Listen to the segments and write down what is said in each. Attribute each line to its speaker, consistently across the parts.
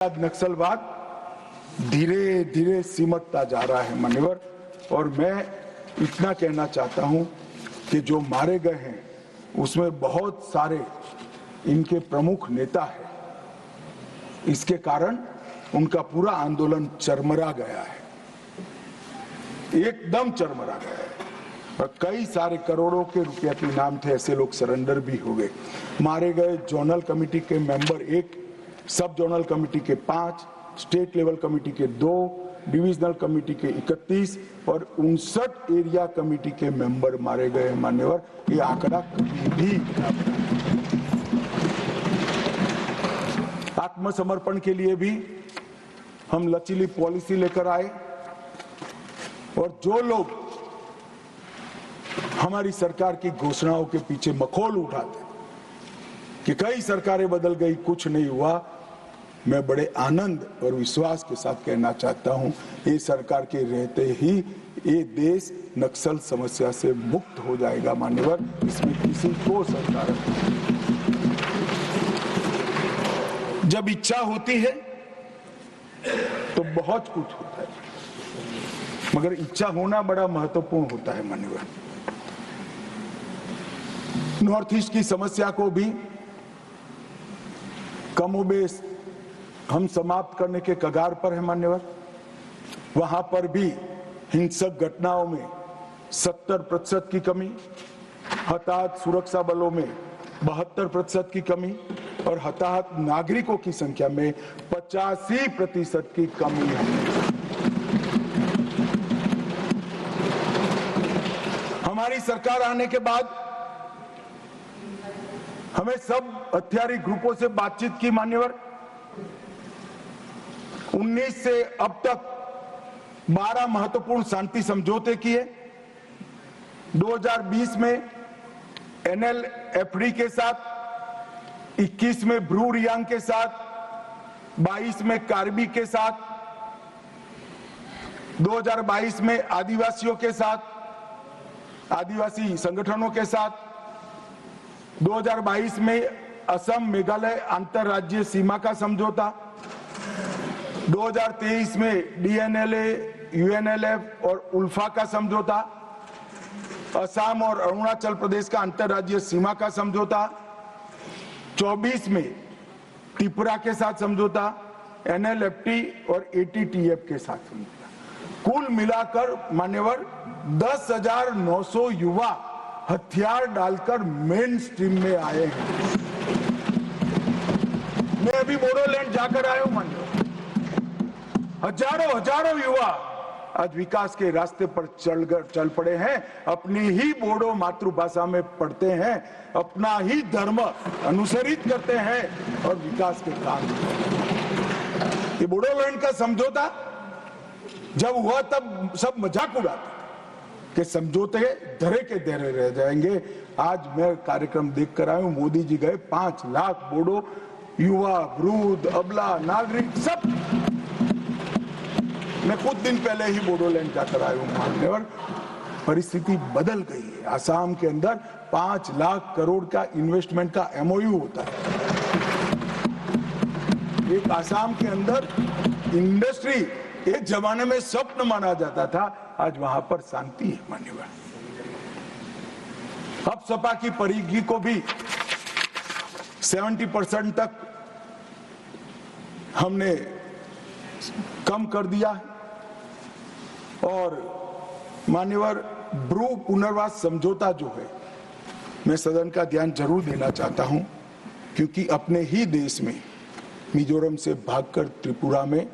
Speaker 1: नक्सलवाद धीरे धीरे सिमटता जा रहा है मान्यवर, और मैं इतना कहना चाहता हूं कि जो मारे गए हैं उसमें बहुत सारे इनके प्रमुख नेता हैं। इसके कारण उनका पूरा आंदोलन चरमरा गया है, एकदम चरमरा गया है, और कई सारे करोड़ों के रुपया के इनाम थे, ऐसे लोग सरेंडर भी हो गए। मारे गए जोनल कमेटी के मेंबर 1, सब जोनल कमेटी के 5, स्टेट लेवल कमेटी के 2, डिविजनल कमेटी के 31 और 59 एरिया कमेटी के मेंबर मारे गए मान्यवर। ये आंकड़ा कभी भी आत्मसमर्पण के लिए भी हम लचीली पॉलिसी लेकर आए, और जो लोग हमारी सरकार की घोषणाओं के पीछे मखौल उठाते कि कई सरकारें बदल गई, कुछ नहीं हुआ, मैं बड़े आनंद और विश्वास के साथ कहना चाहता हूं, ये सरकार के रहते ही ये देश नक्सल समस्या से मुक्त हो जाएगा मान्यवर। इसमें किसी को सरकार, जब इच्छा होती है तो बहुत कुछ होता है, मगर इच्छा होना बड़ा महत्वपूर्ण होता है मान्यवर। नॉर्थ ईस्ट की समस्या को भी कमोबेश हम समाप्त करने के कगार पर है मान्यवर। वहां पर भी हिंसक घटनाओं में 70% की कमी, हताहत सुरक्षा बलों में 72% की कमी और हताहत नागरिकों की संख्या में 85% की कमी है। हमारी सरकार आने के बाद हमें सब हथियारी ग्रुपों से बातचीत की मान्यवर। 19 से अब तक 12 महत्वपूर्ण शांति समझौते किए। 2020 में NLFD के साथ, 21 में ब्रू रियांग के साथ, 22 में कार्बी के साथ, 2022 में आदिवासियों के साथ, आदिवासी संगठनों के साथ, 2022 में असम मेघालय अंतरराज्यीय सीमा का समझौता, 2023 में DNLA, UNLF और उल्फा का समझौता, असम और अरुणाचल प्रदेश का अंतरराज्यीय सीमा का समझौता, 24 में त्रिपुरा के साथ समझौता, NLFT और ATTF के साथ समझौता। कुल मिलाकर मान्यवर 10,900 युवा हथियार डालकर मेन स्ट्रीम में आए हैं। मैं अभी बोडोलैंड जाकर आया हूं मान्यवर। हजारों युवा आज विकास के रास्ते पर चल पड़े हैं, अपनी ही बोडो मातृभाषा में पढ़ते हैं, अपना ही धर्म अनुसरित करते हैं और विकास के काम। ये बोडोलैंड का समझौता जब हुआ तब सब मजाक उड़ाते कि समझौते धरे के धरे रह जाएंगे। आज मैं कार्यक्रम देख कर आया हूं, मोदी जी गए, 5 लाख बोडो युवा, वृद्ध, अबला, नागरिक सब। मैं कुछ दिन पहले ही बोडोलैंड जाकर आया हूं मान्यवर। परिस्थिति बदल गई है। आसाम के अंदर 5 लाख करोड़ का इन्वेस्टमेंट का MOU होता है। एक आसाम के अंदर इंडस्ट्री एक जमाने में स्वप्न माना जाता था, आज वहां पर शांति है मान्यवर। अब सपा की परिधि को भी 70% तक हमने कम कर दिया है, और मान्यवर ब्रू पुनर्वास समझौता जो है, मैं सदन का ध्यान जरूर देना चाहता हूं, क्योंकि अपने ही देश में मिजोरम से भागकर त्रिपुरा में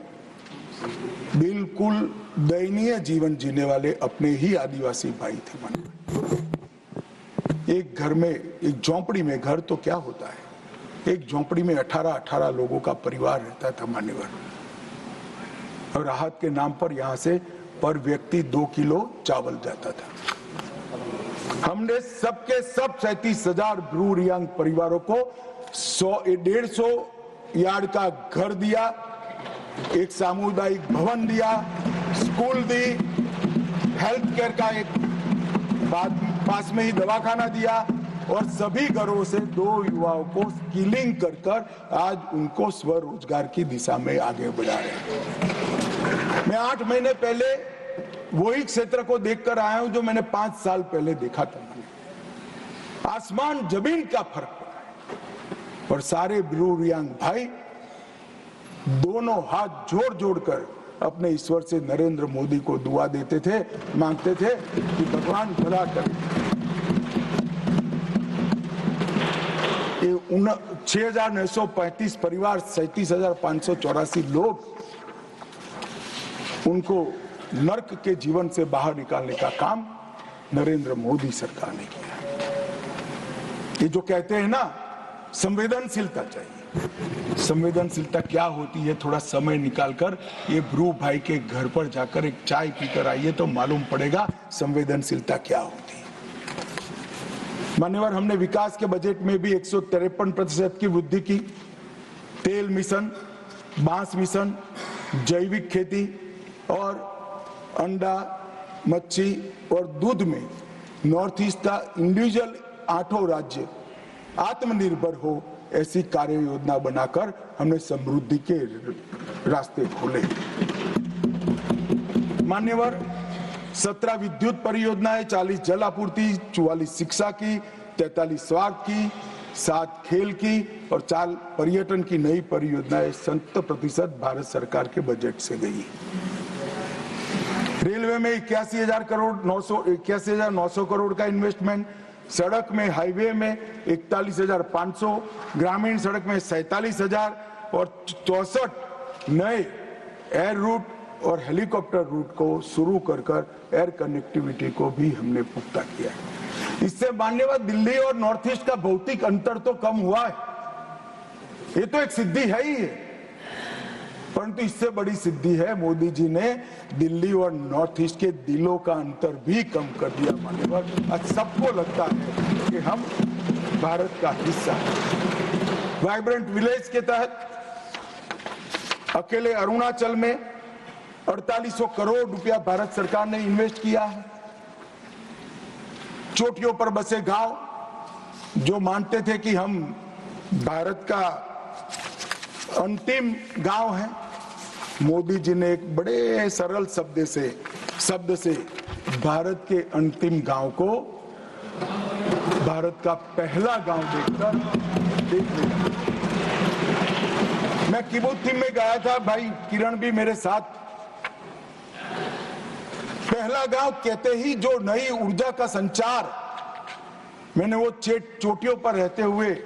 Speaker 1: बिल्कुल दयनीय जीवन जीने वाले अपने ही आदिवासी भाई थे मान्यवर। एक घर में, एक झोंपड़ी में, घर तो क्या होता है, एक झोंपड़ी में 18 लोगों का परिवार रहता था मान्यवर, और राहत के नाम पर यहां से पर व्यक्ति 2 किलो चावल जाता था। हमने सबके सब 37,000 ब्रू रियांग परिवारों को 150 यार्ड का घर दिया, एक सामुदायिक भवन दिया, स्कूल दी, हेल्थ केयर का एक पास में ही दवाखाना दिया, और सभी घरों से 2 युवाओं को स्किलिंग कर आज उनको स्वरोजगार की दिशा में आगे बढ़ा रहे हैं। मैं 8 महीने पहले वही क्षेत्र को देखकर आया हूं जो मैंने 5 साल पहले देखा था। आसमान जमीन का फर्क पड़ा है। और सारे ब्रू रियांग भाई दोनों हाथ जोड़ जोड़कर अपने ईश्वर से नरेंद्र मोदी को दुआ देते थे, मांगते थे कि भगवान भला करे। 6,935 परिवार, 37,584 लोग, उनको नर्क के जीवन से बाहर निकालने का काम नरेंद्र मोदी सरकार ने किया। ये जो कहते हैं ना संवेदनशीलता चाहिए, संवेदनशीलता क्या होती है थोड़ा समय निकालकर ये ब्रू भाई के घर पर जाकर एक चाय पीकर आइए तो मालूम पड़ेगा संवेदनशीलता क्या होती है। मान्यवर, हमने विकास के बजट में भी 153% की वृद्धि की। तेल मिशन, बांस मिशन, जैविक खेती और अंडा, मच्छी और दूध में नॉर्थ ईस्ट का इंडिविजुअल 8 राज्य आत्मनिर्भर हो ऐसी कार्य योजना बनाकर हमने समृद्धि के रास्ते खोले। मान्यवर, 17 विद्युत परियोजनाएं, 40 जल आपूर्ति, 44 शिक्षा की, 43 स्वास्थ्य की, 7 खेल की और 4 पर्यटन की नई परियोजनाएं 70% भारत सरकार के बजट से गई। रेलवे में 81,900 करोड़ का इन्वेस्टमेंट, सड़क में, हाईवे में 41,500, ग्रामीण सड़क में 47,000 और 64 नए एयर रूट और हेलीकॉप्टर रूट को शुरू कर एयर कनेक्टिविटी को भी हमने पुख्ता किया है। इससे मान्यवर दिल्ली और नॉर्थ ईस्ट का भौतिक अंतर तो कम हुआ है, ये तो एक सिद्धि है ही है, परंतु इससे बड़ी सिद्धि है मोदी जी ने दिल्ली और नॉर्थ ईस्ट के दिलों का अंतर भी कम कर दिया। मान्यवर, आज सबको लगता है कि हम भारत का हिस्सा हैं। वाइब्रेंट विलेज के तहत अकेले अरुणाचल में 4800 करोड़ रुपया भारत सरकार ने इन्वेस्ट किया है। चोटियों पर बसे गांव जो मानते थे कि हम भारत का अंतिम गांव है, मोदी जी ने एक बड़े सरल शब्द से भारत के अंतिम गांव को भारत का पहला गांव देख लिया। मैं किबुत्ज में गया था, भाई किरण भी मेरे साथ। पहला गांव कहते ही जो नई ऊर्जा का संचार मैंने वो चोटियों पर रहते हुए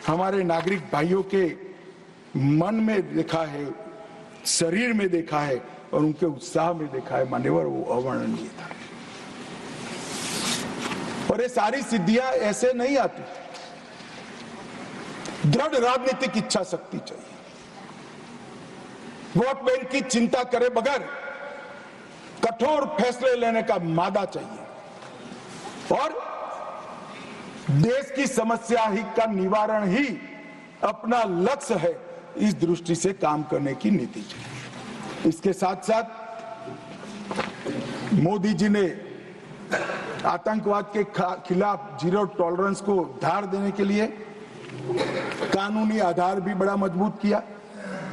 Speaker 1: हमारे नागरिक भाइयों के मन में देखा है, शरीर में देखा है और उनके उत्साह में देखा है, मान्यवर, वो अवर्णनीय था। और ये सारी सिद्धियां ऐसे नहीं आती, दृढ़ राजनीतिक इच्छा शक्ति चाहिए, वोट बैंक की चिंता करे बगैर कठोर फैसले लेने का मादा चाहिए और देश की समस्या ही का निवारण ही अपना लक्ष्य है, इस दृष्टि से काम करने की नीति चाहिए। इसके साथ साथ मोदी जी ने आतंकवाद के खिलाफ जीरो टॉलरेंस को धार देने के लिए कानूनी आधार भी बड़ा मजबूत किया।